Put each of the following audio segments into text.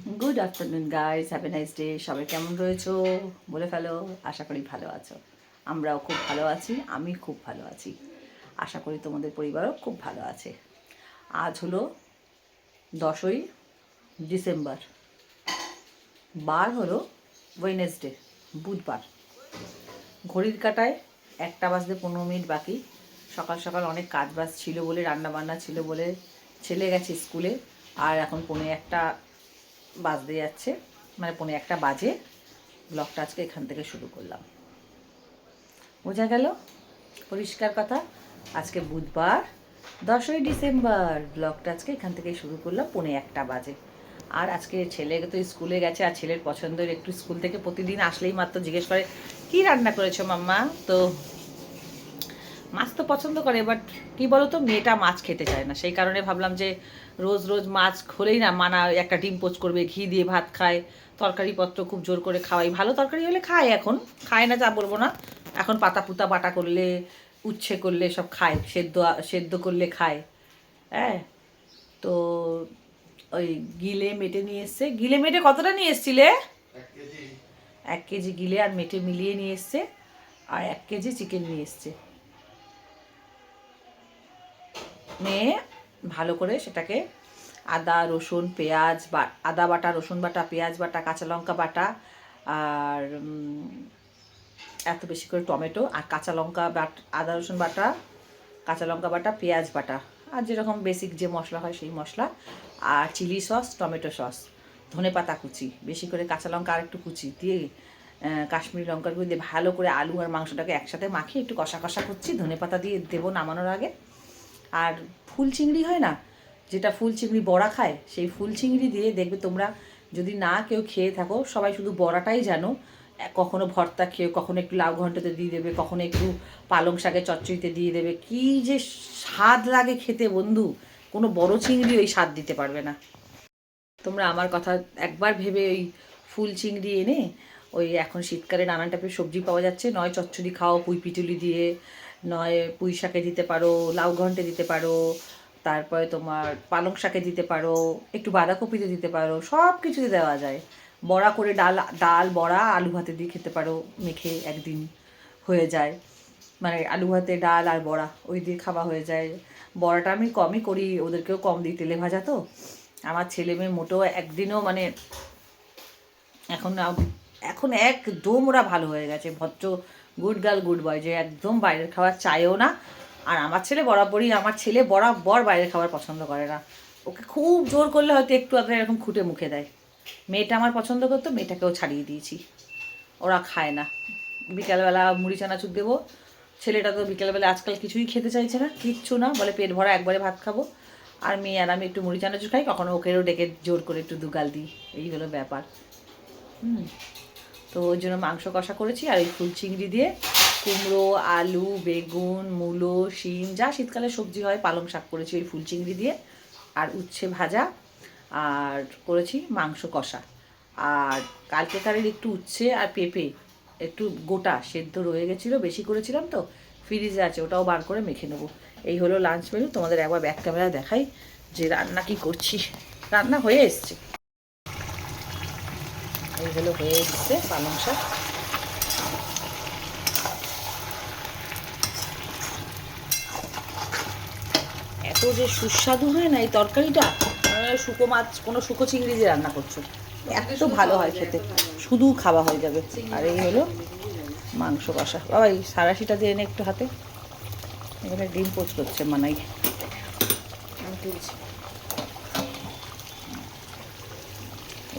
Good afternoon guys, have a nice day. সবাই কেমন রয়েছো বলে ফেলো। আশা করি ভালো আছো। আমরাও খুব ভালো আছি, আমি খুব ভালো আছি। আশা করি তোমাদের পরিবারও খুব ভালো আছে। আজ হলো 10ই ডিসেম্বর, বার হলো ওয়েনেসডে, বুধবার। ঘড়ির কাঁটায় 1:15 বাকি। সকাল সকাল অনেক কাজ বাজ ছিল বলে, রান্না বান্না ছিল বলে ছেলে গেছে স্কুলে। আর এখন 1:45 বাজতে যাচ্ছে, মানে 1:45 বাজে। ব্লগটা আজকে এখান থেকে শুরু করলাম। বোঝা গেল পরিষ্কার কথা। আজকে বুধবার 10ই ডিসেম্বর, ব্লগটা আজকে এখান থেকে শুরু করলাম 1:45 বাজে। আর আজকে ছেলে তো স্কুলে গেছে, আর ছেলের পছন্দের একটু স্কুল থেকে প্রতিদিন আসলেই মাত্র জিজ্ঞেস করে কি রান্না করেছো মাম্মা। তো মাছ তো পছন্দ করে, বাট কী বলো তো, মেয়েটা মাছ খেতে চায় না। সেই কারণে ভাবলাম যে রোজ রোজ মাছ হলেই না মানা, একটা ডিম পোচ করবে, ঘি দিয়ে ভাত খায়, তরকারিপত্র খুব জোর করে খাওয়াই। ভালো তরকারি হলে খায়, এখন খায় না যা বলবো না। এখন পাতা পুতা বাটা করলে, উচ্ছে করলে সব খায়, সেদ্ধ সেদ্ধ করলে খায়। হ্যাঁ, তো ওই গিলে মেটে নিয়ে এসছে। গিলে মেটে কতটা নিয়ে এসছিলে? 1 কেজি গিলে আর মেটে মিলিয়ে নিয়ে এসছে, আর 1 কেজি চিকেন নিয়ে এসছে। নিয়ে ভালো করে সেটাকে আদা রসুন পেঁয়াজ বা আদা বাটা, রসুন বাটা, পেঁয়াজ বাটা, কাঁচা লঙ্কা বাটা, আর এত বেশি করে টমেটো আর কাঁচা লঙ্কা আদা রসুন বাটা, কাঁচা লঙ্কা বাটা, পেঁয়াজ বাটা, আর যেরকম বেসিক যে মশলা হয় সেই মশলা, আর চিলি সস, টমেটো সস, ধনে পাতা কুচি, বেশি করে কাঁচা লঙ্কা আর একটু কুচি দিয়ে, কাশ্মীরি লঙ্কার গুঁড়ো দিয়ে ভালো করে আলু আর মাংসটাকে একসাথে মাখিয়ে একটু কষা কষা করছি। ধনে পাতা দিয়ে দেবো নামানোর আগে। আর ফুল চিংড়ি হয় না, যেটা ফুল চিংড়ি বড়া খায়, সেই ফুল চিংড়ি দিয়ে দেখবে তোমরা, যদি না কেউ খেয়ে থাকো, সবাই শুধু বড়াটাই জানো। কখনো ভর্তা খেয়ে, কখনো একটু লাউ ঘন্টতে দিয়ে দেবে, কখনো একটু পালং শাকের চচ্চড়িতে দিয়ে দেবে। কি যে স্বাদ লাগে খেতে বন্ধু, কোনো বড় চিংড়ি ওই স্বাদ দিতে পারবে না। তোমরা আমার কথা একবার ভেবে ওই ফুল চিংড়ি এনে, ওই এখন শীতকালে নানান টাইপের সবজি পাওয়া যাচ্ছে, নয় চচ্চড়ি খাও পুঁই পিটুলি দিয়ে, নয় পুঁই শাকে দিতে পারো, লাউ ঘন্টে দিতে পারো, তারপরে তোমার পালং শাকে দিতে পারো, একটু বাঁধাকপিতে দিতে পারো, সব কিছুতে দেওয়া যায়। বড়া করে ডাল ডাল বড়া আলু ভাতে দিয়ে খেতে পারো, মেখে একদিন হয়ে যায়। মানে আলু ভাতে ডাল আর বড়া ওই দিয়ে খাওয়া হয়ে যায়। বড়াটা আমি কমই করি, ওদেরকেও কম দিই, তেলে ভাজা তো। আমার ছেলে মেয়ে মোটেও একদিনও মানে এখন এখন একদম ওরা ভালো হয়ে গেছে, ভদ্র গুড গার্ল গুড বয়, যে একদম বাইরের খাবার চায়ও না। আর আমার ছেলে বরাবরই, আমার ছেলে বরাবর বাইরের খাবার পছন্দ করে না। ওকে খুব জোর করলে হয়তো একটু আধটু এরকম খুঁটে মুখে দেয়। মেয়েটা আমার পছন্দ করতো, মেয়েটাকেও ছাড়িয়ে দিয়েছি, ওরা খায় না। বিকালবেলা মুড়ি চানাচুর দেবো, ছেলেটা তো বিকেলবেলা আজকাল কিছুই খেতে চাইছে না, কিচ্ছু না, বলে পেট ভরা একবারে ভাত খাবো। আর মেয়ে আর আমি একটু মুড়ি চানাচুর খাই, কখনো ওকেও ডেকে জোর করে একটু দুগাল দিই। এই হলো ব্যাপার। তো ওই জন্য মাংস কষা করেছি, আর ওই ফুল চিংড়ি দিয়ে কুমড়ো, আলু, বেগুন, মূলো, শিম, যা শীতকালে সবজি হয়, পালং শাক করেছি ওই ফুল চিংড়ি দিয়ে, আর উচ্ছে ভাজা, আর করেছি মাংস কষা। আর কালকেকারের একটু উচ্ছে আর পেঁপে একটু গোটা সেদ্ধ রয়ে গেছিলো, বেশি করেছিলাম তো, ফ্রিজে আছে, ওটাও বার করে মেখে নেবো। এই হলো লাঞ্চ মেনু। তোমাদের একবার ব্যাক ক্যামেরা দেখাই যে রান্না কি করছি। রান্না হয়ে এসছে, এইগুলো হয়ে এসছে পালং শাক। এত যে সুস্বাদু হয় না এই তরকারিটা, শুকো মাছ, কোনো শুকো চিংড়ি দিয়ে রান্না করছো, এত ভালো হয় খেতে, শুধু খাওয়া হয়ে যাবে। আর এই হলো মাংস কষা। বাবা এই সারাশিটা দিয়ে এনে একটু হাতে, এখানে ডিম পোচ করছে মানাই।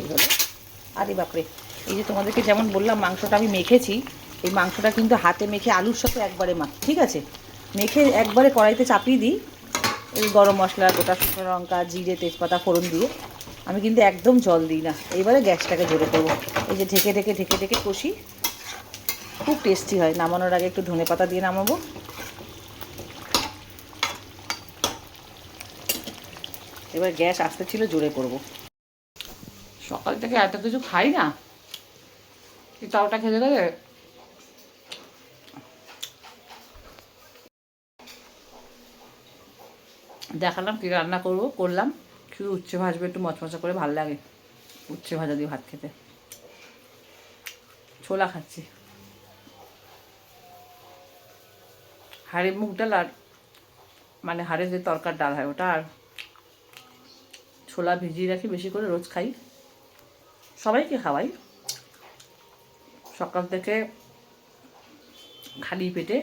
এই হলো। আরে বাপরে, এই যে তোমাদেরকে যেমন বললাম মাংসটা আমি মেখেছি, এই মাংসটা কিন্তু হাতে মেখে আলুর সাথে একবারে মাখি, ঠিক আছে? মেখে একবারে কড়াইতে চাপিয়ে দিই, এই গরম মশলা, গোটা শুকনো লঙ্কা, জিরে, তেজপাতা ফোড়ন দিয়ে। আমি কিন্তু একদম জল দিই না। এইবারে গ্যাসটাকে জোরে করবো, এই যে ঢেকে ঢেকে ঢেকে ঢেকে কষি, খুব টেস্টি হয়। নামানোর আগে একটু ধনে পাতা দিয়ে নামাবো। এবার গ্যাস আস্তে ছিল, জোরে করব। সকাল থেকে এত কিছু খাই না, তাওটা খেতে গেলে দেখালাম কী রান্না করলাম। শুধু উচ্ছে ভাজবে একটু মচমচা করে, ভালো লাগে। উচ্ছে ভাজা দিয়ে ভাত খেতে। ছোলা খাচ্ছি। হাড়ে মুগ ডাল আর মানে হাড়ে যে তরকার ডাল হয় ওটা, আর ছোলা ভিজিয়ে রাখি বেশি করে, রোজ খাই, সবাইকে খাওয়াই। সকাল থেকে খালি পেটে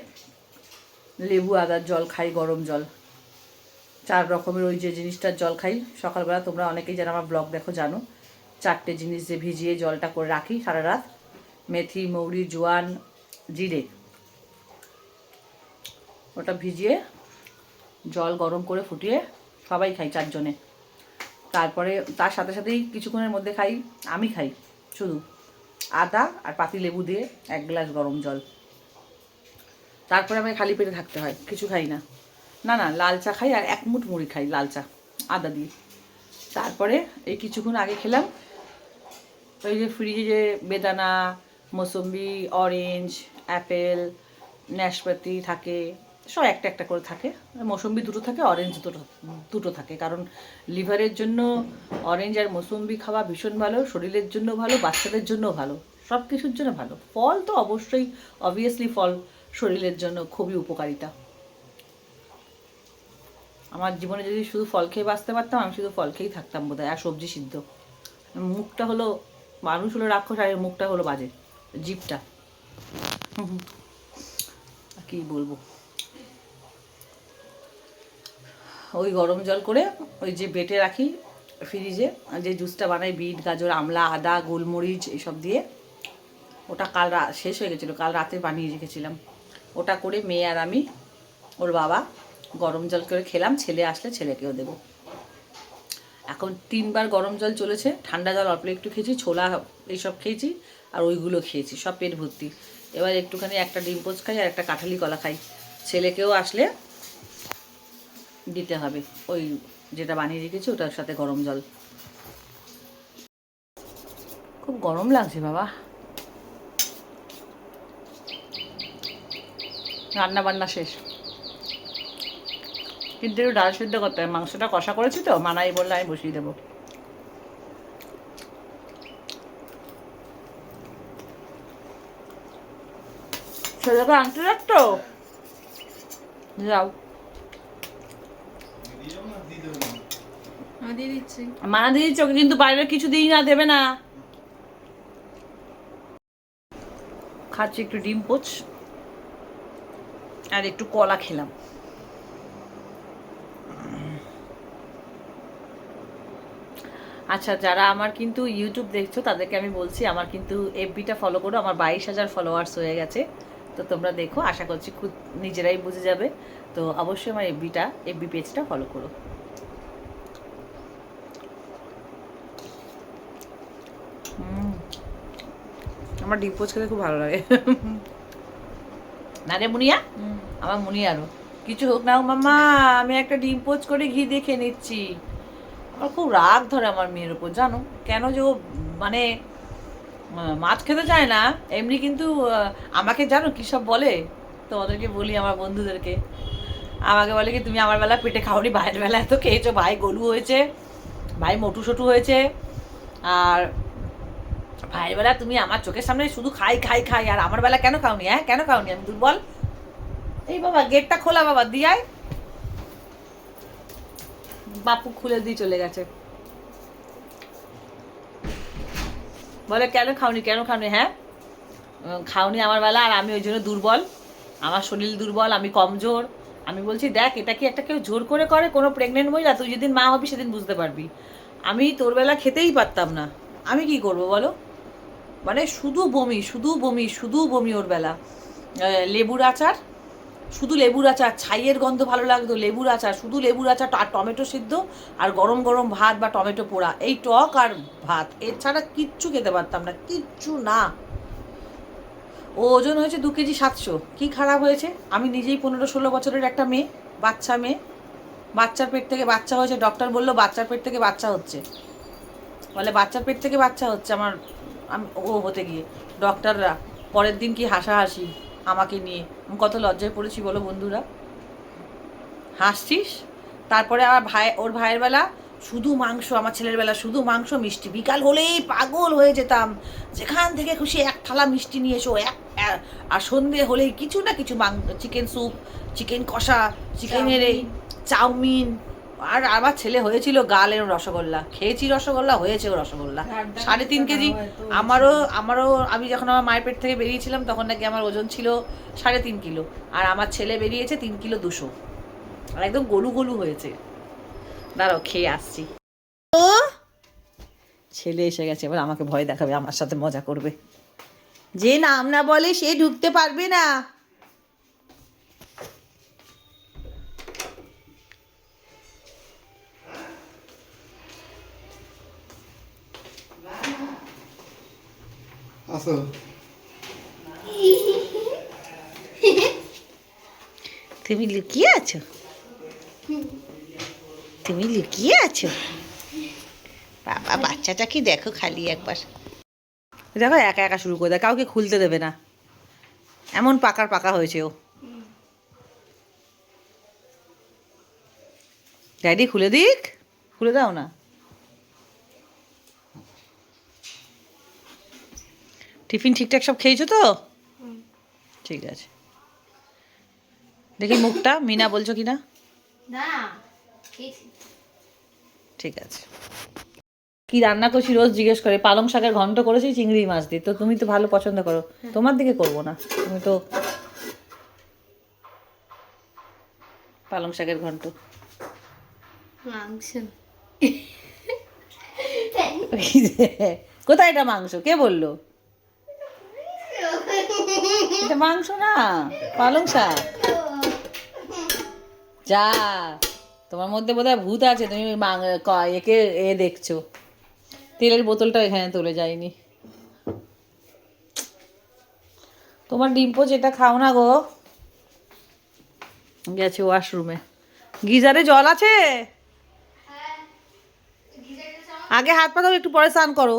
লেবু আদার জল খাই, গরম জল, 4 রকমের ওই যে জিনিসটার জল খাই সকালবেলা। তোমরা অনেকেই যারা আমার ব্লগ দেখো জানো, 4টে জিনিস যে ভিজিয়ে জলটা করে রাখি সারা রাত। মেথি, মৌরি, জোয়ান, জিরে, ওটা ভিজিয়ে জল গরম করে ফুটিয়ে সবাই খাই 4 জনে। তারপরে তার সাথে সাথেই কিছুক্ষণের মধ্যে আমি খাই শুধু আদা আর পাতি লেবু দিয়ে 1 গ্লাস গরম জল। তারপরে আমাকে খালি পেটে থাকতে হয়, কিছু খাই না। না না, লাল চা খাই আর 1 মুঠ মুড়ি খাই, লাল চা আদা দিয়ে। তারপরে এই কিছুক্ষণ আগে খেলাম ওই যে ফ্রিজে যে বেদানা, মৌসম্বি, অরেঞ্জ, অ্যাপেল, নাশপাতি থাকে, সব একটা একটা করে থাকে। মৌসম্বি 2টো থাকে, অরেঞ্জ দুটো থাকে, কারণ লিভারের জন্য অরেঞ্জ আর মৌসম্বি খাওয়া ভীষণ ভালো, শরীরের জন্য ভালো, বাচ্চাদের জন্য ভালো, সব কিছুর জন্য ভালো। ফল তো অবশ্যই, অবভিয়াসলি ফল শরীরের জন্য খুবই উপকারিতা। আমার জীবনে যদি শুধু ফল খেয়ে বাঁচতে পারতাম, আমি শুধু ফল খেয়েই থাকতাম বোধহয়, আর সবজি সিদ্ধ। মুখটা হলো, মানুষ হলো রাক্ষস আর মুখটা হলো বাজে, জিভটা। কি বলবো, ওই গরম জল করে ওই যে বেটে রাখি ফ্রিজে, যে জুসটা বানাই বিট, গাজর, আমলা, আদা, গোলমরিচ এইসব দিয়ে, ওটা কাল শেষ হয়ে গেছিলো, কাল রাতে বানিয়ে রেখেছিলাম। ওটা করে মেয়ে আর আমি, ওর বাবা গরম জল করে খেলাম। ছেলে আসলে ছেলেকেও দেবো। এখন 3বার গরম জল চলেছে, ঠান্ডা জল অল্প একটু খেয়েছি, ছোলা এইসব খেয়েছি, আর ওইগুলো খেয়েছি, সব পেট ভর্তি। এবার একটুখানি একটা ডিম পোচ খাই আর একটা কাঁঠালি কলা খাই। ছেলেকেও আসলে দিতে হবে ওই যেটা বানিয়ে রেখেছি, ওটার সাথে গরম জল। খুব গরম লাগছে বাবা। রান্না বান্না শেষ, কিন্তু একটু ডাল সিদ্ধ করতে হবে, মাংসটা কষা করেছি তো, মানাই বললে আমি বসিয়ে দেবো। ছেলেকে আনতে রাখতো, যাও মানা দিয়ে দিচ্ছি ওকে, কিন্তু বাইরের কিছু দিই না, দেবে না। খাচ্ছি একটু ডিম পোচ আর একটু কলা খেলাম। আচ্ছা, যারা আমার কিন্তু ইউটিউব দেখছো তাদেরকে আমি বলছি, আমার কিন্তু এফবিটা ফলো করো, আমার 22,000 ফলোয়ার্স হয়ে গেছে। তো তোমরা দেখো, আশা করছি খুব নিজেরাই বুঝে যাবে। তো অবশ্যই আমার এফবি পেজটা ফলো করো। আমার ডিম পোচ খেতে খুব ভালো লাগে। না রে মুনিয়া, আমার মুনিয়ারও কিছু হোক না হোক, মাম্মা আমি একটা ডিম পোচ করে ঘি দিয়ে খেয়ে নিচ্ছি। আমার খুব রাগ ধরে আমার মেয়ের উপর, জানো কেন, যে ও মানে মাছ খেতে চায় না এমনি, কিন্তু আমাকে জানো কী সব বলে, তো ওদেরকে বলি, আমার বন্ধুদেরকে, আমাকে বলে কি, তুমি আমার বেলা পেটে খাওনি, ভাইয়ের বেলা এত খেয়েছো, ভাই গলু হয়েছে, ভাই মোটু সোটু হয়েছে, আর ভাইয়ের বেলা তুমি আমার চোখের সামনে শুধু খাই খাই খাই, আর আমার বেলা কেন খাওনি? হ্যাঁ কেন খাওনি? আমি দুর্বল? এই বাবা গেটটা খোলা, বাবা দিয়ায়, বাপু খুলে দিয়ে চলে গেছে, বলে কেন খাওনি, কেন খাওনি? হ্যাঁ খাওনি আমার বেলা, আর আমি ওই জন্য দুর্বল, আমার শরীর দুর্বল, আমি কমজোর। আমি বলছি দেখ, এটা কি একটা কেউ জোর করে করে? কোনো প্রেগনেন্ট মহিলা, তুই যেদিন মা হবি সেদিন বুঝতে পারবি। আমি তোর বেলা খেতেই পারতাম না, আমি কি করব বলো? মানে শুধু বমি, শুধু বমি, শুধু বমি ওর বেলা। লেবুর আচার, শুধু লেবুর আচার, ছাইয়ের গন্ধ ভালো লাগতো, লেবুর আচার, শুধু লেবুর আচার আর টমেটো সিদ্ধ, আর গরম গরম ভাত বা টমেটো পোড়া, এই টক আর ভাত, এছাড়া কিচ্ছু খেতে পারতাম না, কিচ্ছু না। ও ওজন হয়েছে 2 কেজি 700। কী খারাপ হয়েছে? আমি নিজেই 15-16 বছরের একটা মেয়ে, বাচ্চা মেয়ে, বাচ্চার পেট থেকে বাচ্চা হয়েছে, ডক্টর বললো বাচ্চার পেট থেকে বাচ্চা হচ্ছে, বলে বাচ্চার পেট থেকে বাচ্চা হচ্ছে আমার, ও হতে গিয়ে ডক্টররা পরের দিন কি হাসাহাসি আমাকে নিয়ে, আমি কত লজ্জায় পড়েছি বলো বন্ধুরা। হাসছিস? তারপরে আবার ওর ভাইয়ের বেলা শুধু মাংস, আমার ছেলের বেলা শুধু মাংস মিষ্টি, বিকাল হলেই পাগল হয়ে যেতাম, যেখান থেকে খুশি এক থালা মিষ্টি নিয়ে এসো, আর সন্ধে হলেই কিছু না কিছু চিকেন স্যুপ, চিকেন কষা, চিকেনের এই চাউমিন। আর আমার ছেলে হয়েছিল গালের রসগোল্লা, খেয়েছি রসগোল্লা, হয়েছেও রসগোল্লা 3.5 কেজি। আমারও আমি যখন আমার মায়ের পেট থেকে বেরিয়েছিলাম তখন নাকি আমার ওজন ছিল 3.5 কিলো, আর আমার ছেলে বেরিয়েছে 3 কিলো 200, আর একদম গলু গলু হয়েছে। দাঁড়াও খেয়ে আসছি। ও ছেলে এসে গেছে, এবার আমাকে ভয় দেখাবে, আমার সাথে মজা করবে। যে নাম না বলে সে ঢুকতে পারবে না। আসো। তুমি লুকিয়ে আছো, তুমি লুকিয়ে আছো। বাবা বাচ্চাটা কি দেখো খালি একবার, দেখো একা একা শুরু করে দেয়, কাউকে খুলতে দেবে না, এমন পাকার পাকা হয়েছে ও। ড্যাডি খুলে দিক, খুলে দাও না। টিফিন ঠিকঠাক সব খেয়েছো তো? ঠিক আছে, দেখি মুখটা, মিনা বলছো কিনা। ঠিক আছে। কি রান্না করছি রোজ জিজ্ঞেস করে, পালং শাকের ঘন্ট করেছি চিংড়ি মাছ দিয়ে, তো তুমি তো ভালো পছন্দ করো, তোমার দিকে করবো না, তুমি তো পালং শাকের ঘন্ট। মাংস কোথায় এটা মাংস, কে বললো? এটা মাংস না, পালং শাক। যা, তোমার মধ্যে বোধহয় ভূত আছে, তুমি একে দেখছো। তেলের বোতলটা এখানে তুলে যায়নি। তোমার ডিম্পো যেটা খাও না গো, গেছে ওয়াশরুমে। গিজারে জল আছে? আগে হাত পা ধরো, একটু পরে স্নান করো।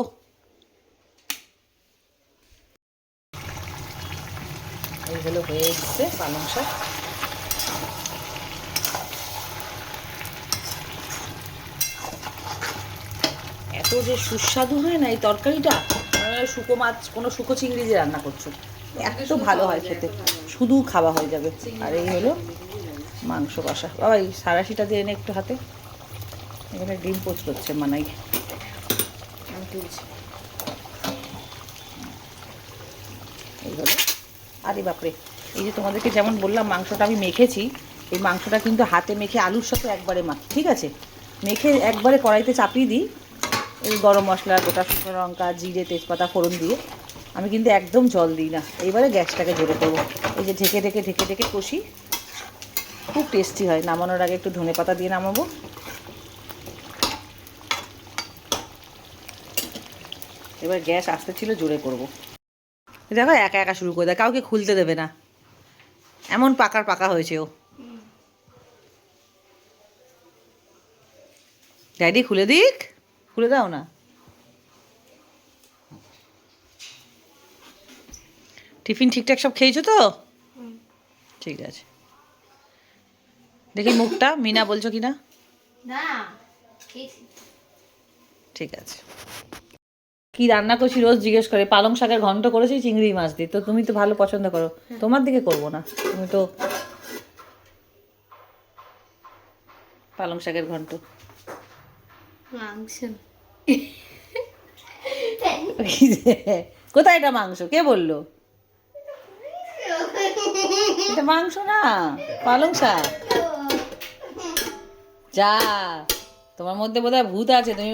এইগুলো হয়ে এসছে পালং শাক। এত যে সুস্বাদু হয় না এই তরকারিটা, শুকো মাছ, কোনো শুকো চিংড়ি দিয়ে রান্না করছো, এত ভালো হয় খেতে, শুধু খাওয়া হয়ে যাবে। আর এই হলো মাংস কষা। বাবা এই সারাশিটা দিয়ে এনে একটু হাতে, এখানে ডিম পোচ করছে মানাই। এই হলো। আরে বাপরে, এই যে তোমাদেরকে যেমন বললাম মাংসটা আমি মেখেছি, এই মাংসটা কিন্তু হাতে মেখে আলুর সাথে একবারে মাখি, ঠিক আছে? মেখে একবারে কড়াইতে চাপিয়ে দিই, এই গরম মশলা, গোটা শুকনো লঙ্কা, জিরে, তেজপাতা ফোড়ন দিয়ে। আমি কিন্তু একদম জল দিই না। এইবারে গ্যাসটাকে জোরে করবো, এই যে ঢেকে ঢেকে ঢেকে ঢেকে কষি, খুব টেস্টি হয়। নামানোর আগে একটু ধনেপাতা দিয়ে নামাবো। এবার গ্যাস আস্তে ছিল, জোরে করবো। দেখো একা একা শুরু করে দেয়, কাউকে খুলতে দেবে না, এমন পাকার পাকা হয়েছে ও। ড্যাডি খুলে দিক, খুলে দাও না। টিফিন ঠিকঠাক সব খেয়েছো তো? ঠিক আছে, দেখি মুখটা, মিনা বলছো কিনা। ঠিক আছে। কি রান্না করছি রোজ জিজ্ঞেস করে, পালং শাকের ঘন্ট করেছি চিংড়ি মাছ দিয়ে, তো তুমি তো ভালো পছন্দ করো, তোমার দিকে করবো না, তুমি তো পালং শাকের ঘন্ট। মাংস কোথায় এটা মাংস, কে বললো? এটা মাংস না, পালং শাক। যা, তোমার মধ্যে বোধহয় ভূত আছে, তুমি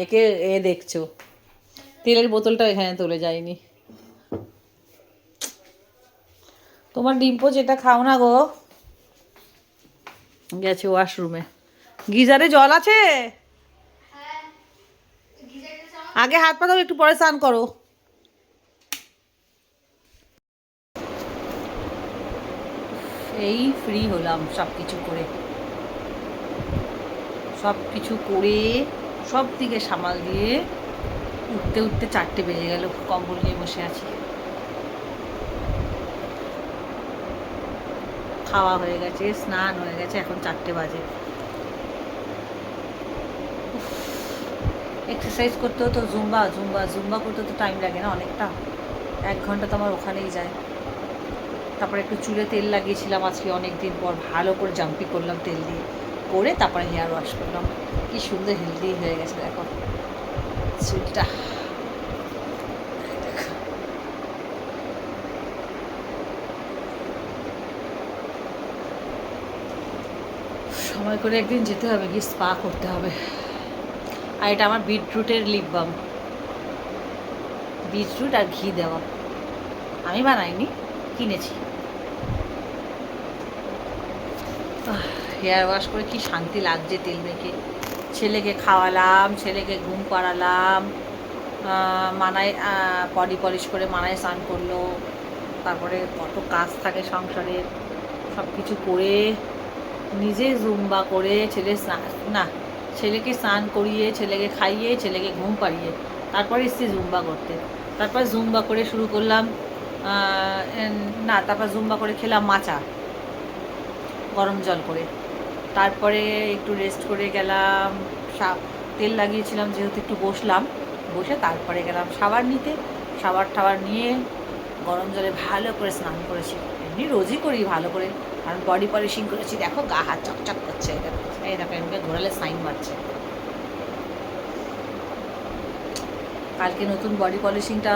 একে দেখছো। তেলের বোতলটা এখানে তুলে যায়নি। তোমার ডিম্পো যেটা খাও না গো, গেছে ওয়াশরুমে। গিজারে জল আছে? আগে হাত পা ধরো, একটু পরে স্নান করো। এই ফ্রি হলাম সব কিছু করে, সব কিছু করে, সব দিকে সামাল দিয়ে উঠতে উঠতে 4টে বেজে গেল। কম্বল নিয়ে বসে আছি। খাওয়া হয়ে গেছে, স্নান হয়ে গেছে, এখন 4টে বাজে। এক্সারসাইজ করতেও তো জুম্বা করতে তো টাইম লাগে না অনেকটা, 1 ঘন্টা তো আমার ওখানেই যায়। তারপরে একটু চুলে তেল লাগিয়েছিলাম আজকে অনেক দিন পর, ভালো করে জাম্পি করলাম তেল দিয়ে, করে তারপরে হেয়ার ওয়াশ করলাম। কি সুন্দর হেলদি হয়ে গেছে দেখো চুলটা। সময় করে একদিন যেতে হবে, গিয়ে স্পা করতে হবে। আর এটা আমার বিটরুটের লিপ বাম, বিটরুট আর ঘি দেওয়া, আমি বানাইনি, কিনেছি। হেয়ার ওয়াশ করে কি শান্তি লাগছে তেল মেখে। ছেলেকে খাওয়ালাম, ছেলেকে ঘুম পাড়ালাম, মানায় বডি পলিশ করে মানায় স্নান করলো, তারপরে কত কাজ থাকে সংসারের, সব কিছু করে নিজে জুম্বা করে ছেলেকে স্নান করিয়ে, ছেলেকে খাইয়ে, ছেলেকে ঘুম পাড়িয়ে তারপরে এসছি জুম্বা করতে। তারপর জুম্বা করে শুরু করলাম, তারপর জুম্বা করে খেলাম মাচা গরম জল করে। তারপরে একটু রেস্ট করে গেলাম, তেল লাগিয়েছিলাম যেহেতু একটু বসে তারপরে গেলাম শাওয়ার নিতে। শাওয়ার নিয়ে গরম জলে ভালো করে স্নান করেছি, এমনি রোজই করি ভালো করে, কারণ বডি পলিশিং করেছি। দেখো গা হাত চকচক করছে, এই দেখো এমনি ঘোরালে সাইন মারছে। কালকে নতুন বডি পলিশিংটা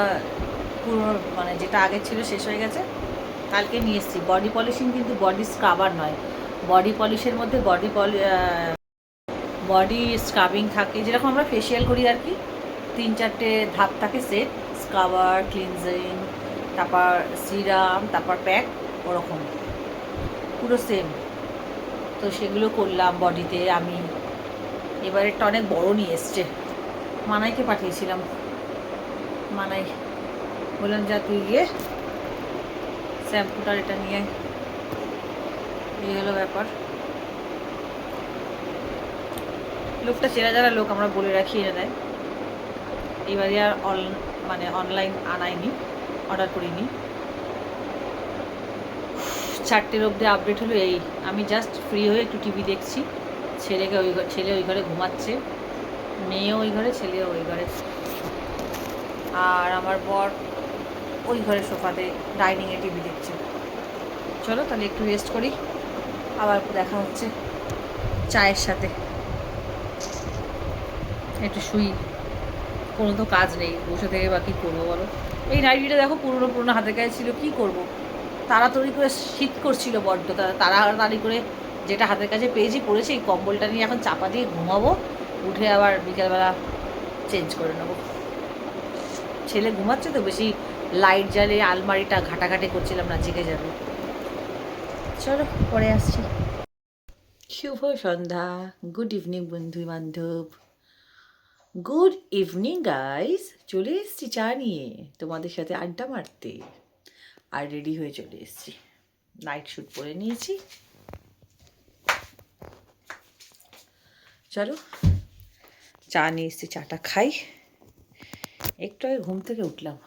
পুরো মানে যেটা আগে ছিল শেষ হয়ে গেছে, কালকে নিয়ে এসেছি। বডি পলিশিং কিন্তু বডি স্ক্রাবার নয়, বডি পলিশের মধ্যে বডি স্ক্রাবিং থাকে, যেরকম আমরা ফেসিয়াল করি আর কি, 3-4টে ধাপ থাকে, সেট, স্ক্রাবার, ক্লিনজিং, তারপর সিরাম, তারপর প্যাক, ওরকম পুরো সেম। তো সেগুলো করলাম বডিতে আমি। এবার একটা অনেক বড় নিয়ে এসছে, মানাইকে পাঠিয়েছিলাম, মানাই বললাম যা তুই গিয়ে শ্যাম্পুটার এটা নিয়ে, এই হলো ব্যাপার। লোকটা চেনা জানা লোক, আমরা বলে রাখি এনে দেয়। এবারে আর অনলাইন আনাইনি, অর্ডার করিনি। 4টের অবধি আপডেট হলো এই, আমি জাস্ট ফ্রি হয়ে একটু টিভি দেখছি, ছেলে ওই ঘরে ঘুমাচ্ছে, মেয়েও ওই ঘরে, ছেলেও ওই ঘরে, আর আমার বর ওই ঘরে সোফাতে ডাইনিংয়ে টিভি দেখছে। চলো তাহলে একটু রেস্ট করি, আবার দেখা হচ্ছে চায়ের সাথে। একটু শুই, কোনো তো কাজ নেই, বসে থেকে বা কী করবো বলো। এই নাইটিটা দেখো পুরোনো হাতের কাছে ছিল, কী করবো, তাড়াতাড়ি করে শীত করছিল বড্ড, তাড়াতাড়ি করে যেটা হাতের কাছে পেয়েছি পড়েছি, এই কম্বলটা নিয়ে এখন চাপা দিয়ে ঘুমাবো, উঠে আবার বিকেলবেলা চেঞ্জ করে নেবো। ছেলে ঘুমাচ্ছে তো, বেশি লাইট জ্বালিয়ে আলমারিটা ঘাটাঘাটি করছিলাম না, জেগে যাবে। চলো পরে আসছি। শুভ সন্ধ্যা, গুড ইভিনিং বন্ধু বান্ধব, গুড ইভিনিং গাইস। চলে এসছি চা নিয়ে তোমাদের সাথে আড্ডা মারতে, আর রেডি হয়ে চলে এসছি, নাইট শ্যুট পরে নিয়েছি। চলো চা নিয়ে এসছি, চাটা খাই। একটু আগে ঘুম থেকে উঠলাম।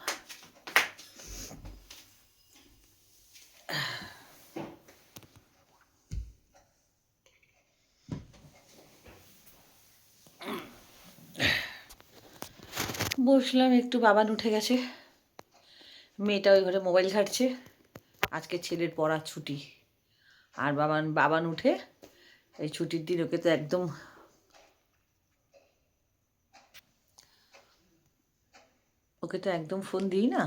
বসলাম একটু, বাবান উঠে গেছে, মেয়েটা ওই ঘরে মোবাইল ঘাঁটছে, আজকে ছেলের পড়া ছুটি। আর বাবান উঠে এই ছুটির দিন ওকে তো একদম ফোন দিই না,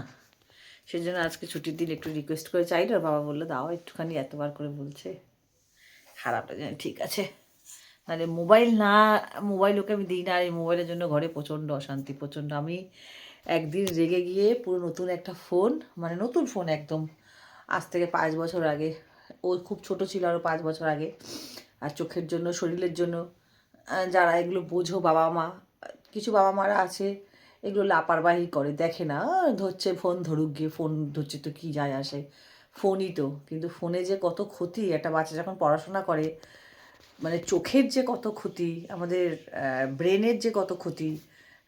সেই জন্য আজকে ছুটির দিন একটু রিকোয়েস্ট করে চাইল, আর বাবা বললো দাও একটুখানি, এতবার করে বলছে, খারাপটা জানি, ঠিক আছে। নাহলে মোবাইল ওকে আমি দিই না, আর এই মোবাইলের জন্য ঘরে প্রচণ্ড অশান্তি, প্রচণ্ড। আমি একদিন রেগে গিয়ে পুরো নতুন একটা ফোন, মানে নতুন ফোন একদম, আজ থেকে 5 বছর আগে, ও খুব ছোট ছিল আরও 5 বছর আগে। আর চোখের জন্য, শরীরের জন্য, যারা এগুলো বোঝো বাবা মা, কিছু বাবা মারা আছে এগুলো লাপারবাহি করে, দেখে না, ধরছে ফোন ধরুক গিয়ে, ফোন ধরছে তো কী যায় আসে, ফোনই তো। কিন্তু ফোনে যে কত ক্ষতি, একটা বাচ্চা যখন পড়াশোনা করে, মানে চোখের যে কত ক্ষতি, আমাদের ব্রেনের যে কত ক্ষতি,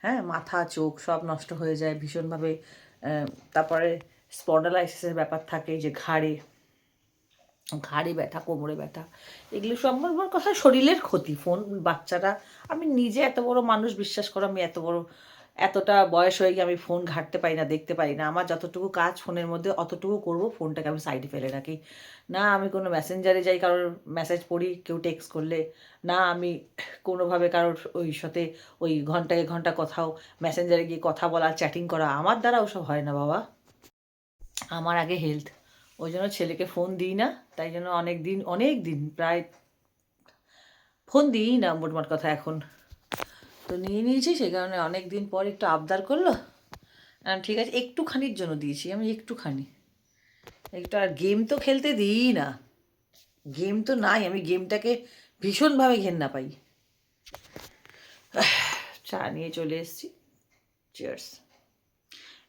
হ্যাঁ, মাথা চোখ সব নষ্ট হয়ে যায় ভীষণভাবে। তারপরে স্পন্ডালাইসিসের ব্যাপার থাকে, যে ঘাড়ে ঘাড়ে ব্যথা, কোমরে ব্যথা, এগুলো সব আমার কথা শরীরের ক্ষতি। ফোন বাচ্চারা, আমি নিজে এত বড় মানুষ, বিশ্বাস করো আমি এতটা বয়স হয়ে গিয়ে আমি ফোন ঘাঁটতে পারি না, দেখতে পারি না। আমার যতটুকু কাজ ফোনের মধ্যে অতটুকু করব, ফোনটাকে আমি সাইডে ফেলে রাখি। না আমি কোনো মেসেঞ্জারে যাই কারোর মেসেজ পড়ি, কেউ টেক্সট করলে, না আমি কোনোভাবে কারোর ওই সাথে ওই ঘন্টায় ঘন্টা কোথাও মেসেঞ্জারে গিয়ে কথা বলা, চ্যাটিং করা, আমার দ্বারা ওসব হয় না বাবা। আমার আগে হেলথ, ওই জন্য ছেলেকে ফোন দিই না। তাই জন্য অনেক দিন প্রায় ফোন দিই না মোটমাট কথা এখন। তো নিয়ে নিয়েছি, সেই কারণে অনেক দিন পর একটু আবদার করলো, ঠিক আছে একটুখানির জন্য দিয়েছি আমি, একটু। আর গেম তো খেলতে দিই না, গেম তো নাই, আমি গেমটাকে ভীষণভাবে ঘেন্না পাই। চা নিয়ে চলে এসেছি, চিয়ার্স।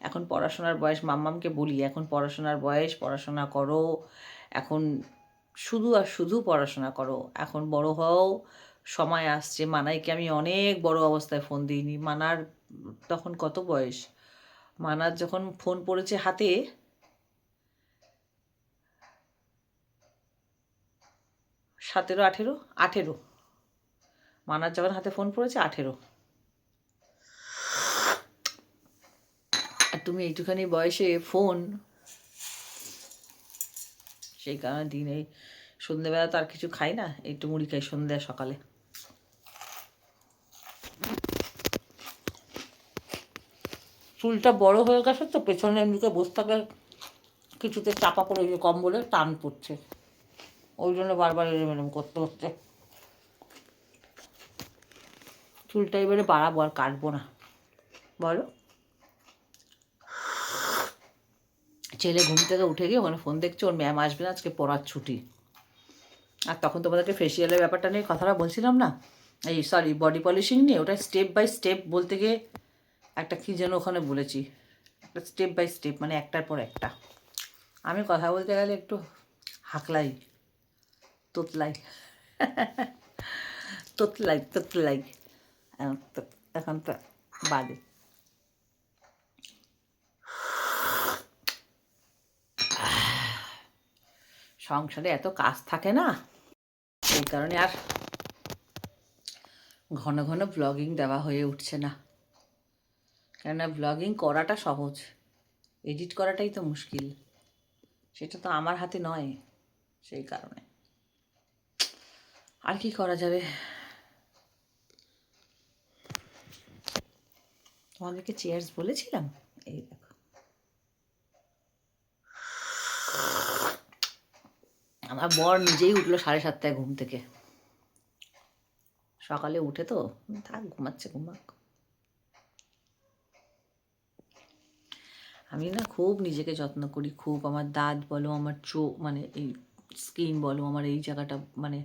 এখন পড়াশোনার বয়স, মাম্মামকে বলি এখন পড়াশোনার বয়স, পড়াশোনা করো এখন, শুধু আর শুধু পড়াশোনা করো, এখন বড় হও, সময় আসছে। মানাইকে আমি অনেক বড় অবস্থায় ফোন দিইনি, মানার তখন কত বয়স, মানার যখন ফোন পড়েছে হাতে 18, মানার যখন হাতে ফোন পড়েছে 18। আর তুমি এইটুখানি বয়সে ফোন, সেই কারণে দিনে সন্ধ্যেবেলা তো আর কিছু খাই না, একটু মুড়ি খাই সন্ধ্যা সকালে। চুলটা বড় হয়ে গেছে তো, পেছনের দিকে বসে থাকলে কিছুতে চাপা পড়ে গিয়ে কম্বলে টান পড়ছে, ওই জন্য বারবার এরম করতে হচ্ছে। চুলটা এবারে বাড়াবো, আর কাটবো না। বলো, ছেলে ঘুম থেকে উঠে গিয়ে ওখানে ফোন দেখছে, ওর ম্যাম আসবে না, আজকে পড়ার ছুটি। আর তখন তোমাদেরকে ফেসিয়ালের ব্যাপারটা নিয়ে কথাটা বলছিলাম না, এই সরি বডি পলিশিং নিয়ে, ওটা স্টেপ বাই স্টেপ বলতে গিয়ে একটা কী যেন ওখানে বলেছি, একটা স্টেপ বাই স্টেপ মানে একটার পর একটা। আমি কথা বলতে গেলে একটু হাঁকলাই, তোতলাই তোতলাই এখন তো বাদে। সংসারে এত কাজ থাকে না, এই কারণে আর ঘন ঘন ব্লগিং দেওয়া হয়ে উঠছে না। কেননা ব্লগিং করাটা সহজ, এডিট করাটাই তো মুশকিল, সেটা তো আমার হাতে নয়, সেই কারণে আর কি করা যাবে। তোমাদেরকে চেয়ার্স বলেছিলাম, এই দেখো। আমার বর নিজেই উঠলো 7:30 ঘুম থেকে, সকালে উঠে তো, থাক ঘুমাচ্ছে ঘুমাক। আমি না খুব নিজেকে যত্ন করি, খুব। আমার দাঁত বলো, আমার চোখ মানে এই স্কিন বলো, আমার এই জায়গাটা মানে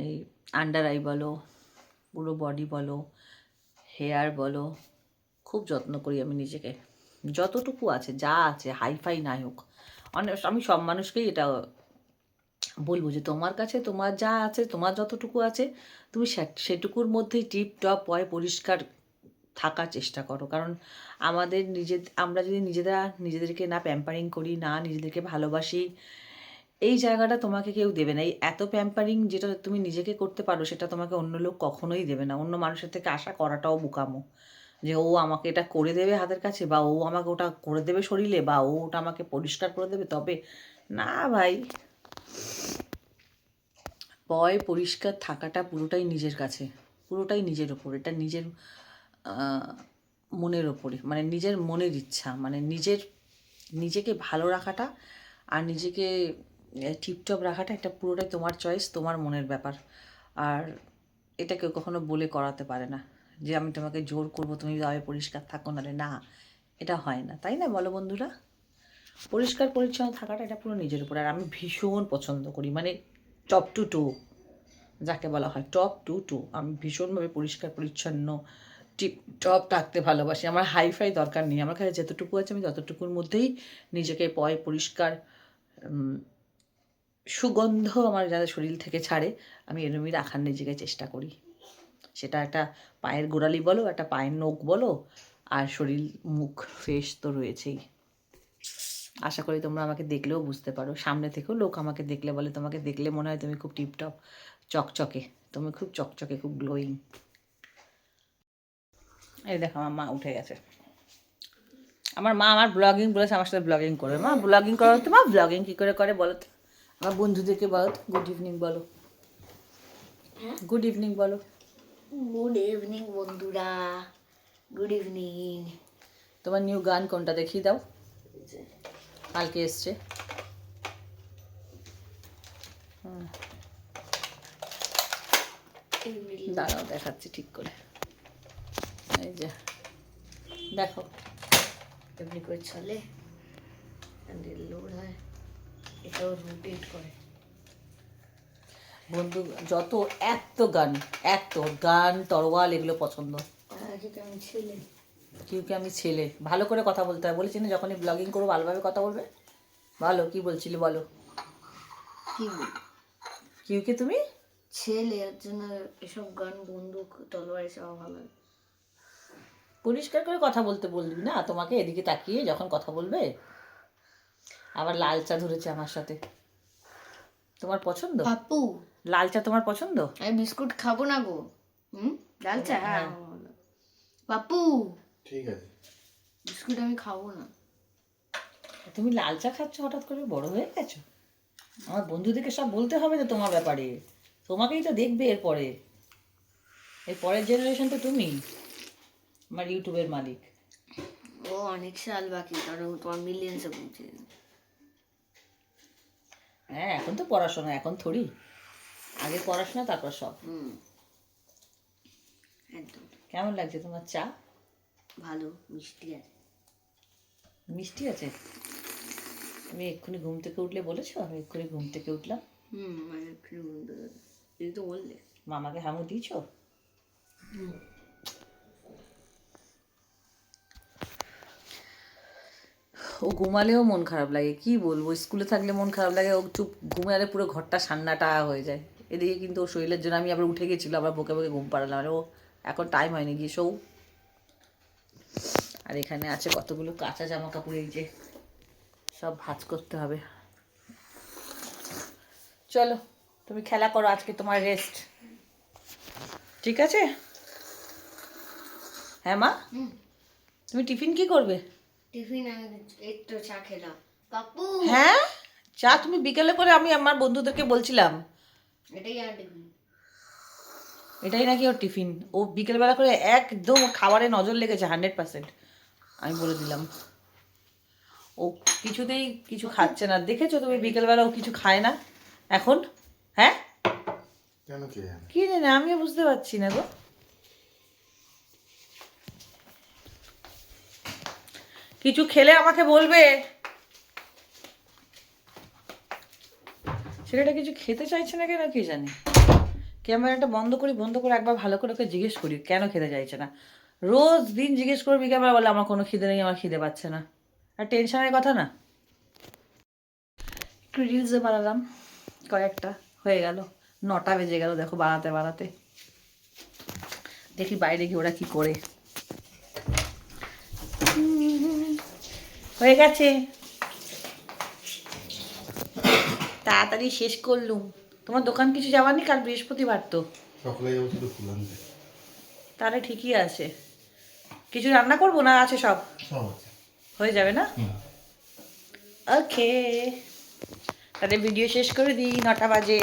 এই আন্ডার আই বলো, পুরো বডি বলো, হেয়ার বলো, খুব যত্ন করি আমি নিজেকে, যতটুকু আছে, যা আছে, হাইফাই নাই হোক। আমি সব মানুষকেই এটা বলবো যে তোমার কাছে তোমার যা আছে, তোমার যতটুকু আছে, তুমি সেটুকুর মধ্যেই টিপ টপ পয় পরিষ্কার থাকার চেষ্টা করো। কারণ আমরা যদি নিজেদেরকে না প্যাম্পারিং করি, না নিজেদেরকে ভালোবাসি, এই জায়গাটা তোমাকে কেউ দেবে না। এই এত প্যাম্পারিং যেটা তুমি নিজেকে করতে পারো, সেটা তোমাকে অন্য লোক কখনোই দেবে না। অন্য মানুষের থেকে আশা করাটাও বোকামো, যে ও আমাকে এটা করে দেবে হাতের কাছে, বা ও আমাকে ওটা করে দেবে শরীরে, বা ও ওটা আমাকে পরিষ্কার করে দেবে তবে। না ভাই, পরিষ্কার থাকাটা পুরোটাই নিজের কাছে, পুরোটাই নিজের ওপর। এটা নিজের মনের ওপরে, মানে নিজের মনের ইচ্ছা, মানে নিজেকে ভালো রাখাটা আর নিজেকে টিপটপ রাখাটা, এটা পুরোটাই তোমার চয়েস, তোমার মনের ব্যাপার। আর এটা কেউ কখনো বলে করাতে পারে না যে আমি তোমাকে জোর করবো তুমি ভাবে পরিষ্কার থাকো, নাহলে না, এটা হয় না, তাই না বলো বন্ধুরা? পরিষ্কার পরিচ্ছন্ন থাকাটা এটা পুরো নিজের উপর। আর আমি ভীষণ পছন্দ করি, মানে টপ টু টু যাকে বলা হয়, টপ টু টু আমি ভীষণভাবে পরিষ্কার পরিচ্ছন্ন টিপ টপ থাকতে ভালোবাসি। আমার হাইফাই দরকার নেই, আমার কাছে যতটুকু আছে আমি ততটুকুর মধ্যেই নিজেকে পরিষ্কার, সুগন্ধ আমার যাতে শরীর থেকে ছাড়ে, আমি এরমই রাখার নিজেকে চেষ্টা করি। সেটা একটা পায়ের গোড়ালি বলো, একটা পায়ের নখ বলো, আর শরীর মুখ ফেস তো রয়েছেই। আশা করি তোমরা আমাকে দেখলেও বুঝতে পারো। সামনে থেকেও লোক আমাকে দেখলে বলে, তোমাকে দেখলে মনে হয় তুমি খুব টিপটপ চকচকে, তুমি খুব চকচকে, খুব গ্লোয়িং। এই দেখো আমার মা উঠে গেছে। আমার মা আমার ব্লগিং বলেছে, আমার সাথে ব্লগিং করবে। মা ব্লগিং করো তো, মা ব্লগিং কী করে করে বলো তো, আমার বন্ধুদেরকে বলো তো, গুড ইভিনিং বলো, গুড ইভিনিং বলো। গুড ইভিনিং বন্ধুরা, গুড ইভিনিং। তোমার নিউ গান কোনটা দেখিয়ে দাও, কালকে এসছে। দাঁড়াও দেখাচ্ছি ঠিক করে, এই যে দেখো এমনি করে চলে, লোড হয়, এটাও রোটেট করে। বন্ধু যত এত গান তরোয়াল এগুলো পছন্দ। আমি ছেলে, কিউকে আমি ছেলে, ভালো করে কথা বলতে হয় বলেছি না, যখনই ব্লগিং করবো ভালোভাবে কথা বলবে। ভালো কি বলছিলি বলো, কি কিউকে তুমি ছেলে, এর জন্য এসব গান, বন্দুক, তলোয়ার এসব ভালো লাগে। পরিষ্কার করে কথা বলতে বলবি না তোমাকে, এদিকে তাকিয়ে যখন কথা বলবে। আবার লাল চা ধরেছে আমার সাথে, তোমার পছন্দ? পাপ্পু, লাল চা তোমার পছন্দ? আমি বিস্কুট খাবো না গো। লাল চা, হ্যাঁ। পাপ্পু ঠিক আছে, বিস্কুট আমি খাবো না। তুমি লাল চা খাচ্ছ হঠাৎ করে, বড় হয়ে গেছো? আমার বন্ধুদেরকে সব বলতে হবে তো তোমার ব্যাপারে, তোমাকেই তো দেখবে এরপরে, এর পরের জেনারেশন তো তুমি, আমার ইউটিউবের মালিক। ও অনেক সাল বাকি, কারণ তোমার মিলিয়ন্সে পৌঁছে যাবে। হ্যাঁ এখন তো পড়াশোনা, এখন থোড়ি, আগে পড়াশোনা তারপর সব। একদম। কেমন লাগছে তোমার চা? ভালো, মিষ্টি আছে। মিষ্টি আছে? আমি এক্ষুনি ঘুম থেকে উঠলে বলেছো? আমি এক্ষুনি ঘুম থেকে উঠলাম। মানে এক্ষুনি বলতে হবে, এই তো বললে। মামাকে হামু দিয়েছো? ও ঘুমালেও মন খারাপ লাগে, কি বলবো, স্কুলে থাকলে মন খারাপ লাগে, ও চুপ ঘুমালে পুরো ঘরটা সান্নাটা হয়ে যায়। এদিকে কিন্তু ও শরীরের জন্য আমি আবার উঠে গেছিলো, আবার বকে বকে ঘুম পাড়ালাম, আর ও এখন টাইম হয়নি গিয়ে শোও। আর এখানে আছে কতগুলো কাঁচা জামা কাপড়, এই যে সব ভাঁজ করতে হবে। চলো তুমি খেলা করো, আজকে তোমার রেস্ট, ঠিক আছে? হ্যাঁ মা, তুমি টিফিন কি করবে? টিফিন আমি এই তো চা খেলাম। পাপ্পু, হ্যাঁ চা তুমি বিকেলে করে, আমি আমার বন্ধুদেরকে বলছিলাম এটাই আর টিফিন। এটাই নাকি ওর টিফিন। ও বিকেলবেলা করে একদম খাবারে নজর লেগেছে 100%, আমি বলে দিলাম। ও কিছুতেই কিছু খাচ্ছে না, দেখেছো তুমি বিকেলবেলা ও কিছু খায় না এখন। হ্যাঁ কেন কে জানে? কি জানি, আমিও বুঝতে পারছি না গো। কিছু খেলে আমাকে বলবে। ছেলেটা কিছু খেতে চাইছে না কেন কি জানি। ক্যামেরাটা বন্ধ করে একবার ভালো করে ওকে জিজ্ঞেস করি কেন খেতে চাইছে না। রোজ দিন জিজ্ঞেস করবি ক্যামেরা, বলে আমার কোনো খিদে নেই, আমার খিদে পাচ্ছে না। আর টেনশনের কথা না। একটু রিলসে বানালাম কয়েকটা, হয়ে গেল 9টা বেজে গেল দেখো বানাতে বানাতে। দেখি বাইরে গিয়ে ওরা কি করে। হয়ে গেছে, তাড়াতাড়ি শেষ করলুম। তোমার দোকান কিছু যাওয়ার নি? কাল বৃহস্পতিবার তো। সকালে যাবো শুধু ফুল আনতে। তাহলে ঠিকই আছে। কিছু রান্না করবো না, আছে সব? সব আছে। হয়ে যাবে না? ওকে, তাহলে ভিডিও শেষ করে দিই, 9টা বাজে।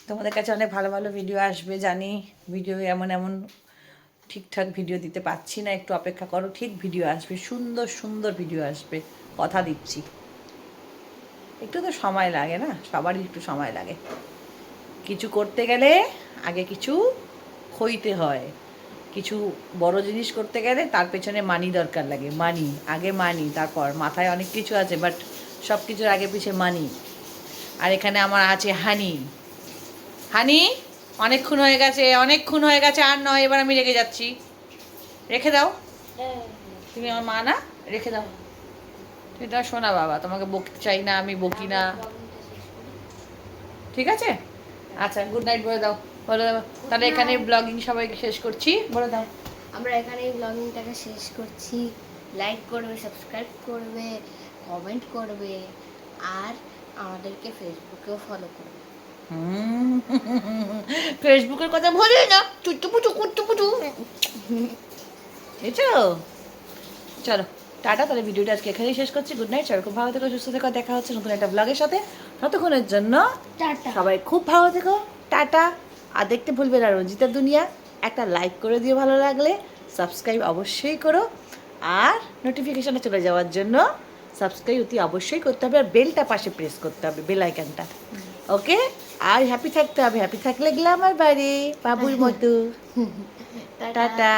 তোমাদের কাছে অনেক ভালো ভালো ভিডিও আসবে জানি। ভিডিও এমন এমন ঠিকঠাক ভিডিও দিতে পারছি না, একটু অপেক্ষা করো, ঠিক ভিডিও আসবে, সুন্দর সুন্দর ভিডিও আসবে, কথা দিচ্ছি। একটু তো সময় লাগে না, সবারই একটু সময় লাগে। কিছু করতে গেলে আগে কিছু খইতে হয়, কিছু বড় জিনিস করতে গেলে তার পেছনে মানি দরকার লাগে। মানি আগে, মানি তারপর। মাথায় অনেক কিছু আছে, বাট সব কিছুর আগে পিছে মানি। আর এখানে আমার আছে হানি। হানি অনেকক্ষণ হয়ে গেছে, আর নয়, এবার আমি রেখে যাচ্ছি। রেখে দাও, তুমি আমার মা না, রেখে দাও। তুমি তোমার শোনা বাবা, তোমাকে বকতে চাই না, আমি বকি না, ঠিক আছে? আচ্ছা গুড নাইট বলে দাও, বলে দাও। তাহলে এখানে ব্লগিং সবাইকে শেষ করছি, বলে দাও। আমরা এখানে এই ব্লগিংটাকে শেষ করছি। লাইক করবে, সাবস্ক্রাইব করবে, কমেন্ট করবে আর আমাদেরকে ফেসবুকেও ফলো করবে। ফেসবুকের কথা বলে না, চুট্টুপুটু কুট্টুপুটু, বুঝছো? চলো টাটা, তাহলে ভিডিওটা আজকে এখানেই শেষ করছি। গুড নাইট, সবাই খুব ভালো থেকো, সুস্থ থেকো, দেখা হচ্ছে নতুন একটা ব্লগের সাথে। ততক্ষণের জন্য টাটা। সবাই খুব ভালো থেকো, টাটা। আর দেখতে ভুলবে না রঞ্জিতার দুনিয়া, একটা লাইক করে দিও ভালো লাগলে, সাবস্ক্রাইব অবশ্যই করো, আর নোটিফিকেশনে চলে যাওয়ার জন্য সাবস্ক্রাইব অতি অবশ্যই করতে হবে, আর বেলটা পাশে প্রেস করতে হবে, বেল আইকনটা। ওকে, আর হ্যাপি থাকতে হবে, হ্যাপি থাকলে গ্ল্যামার বাড়ে বাবুর মতো। টাটা।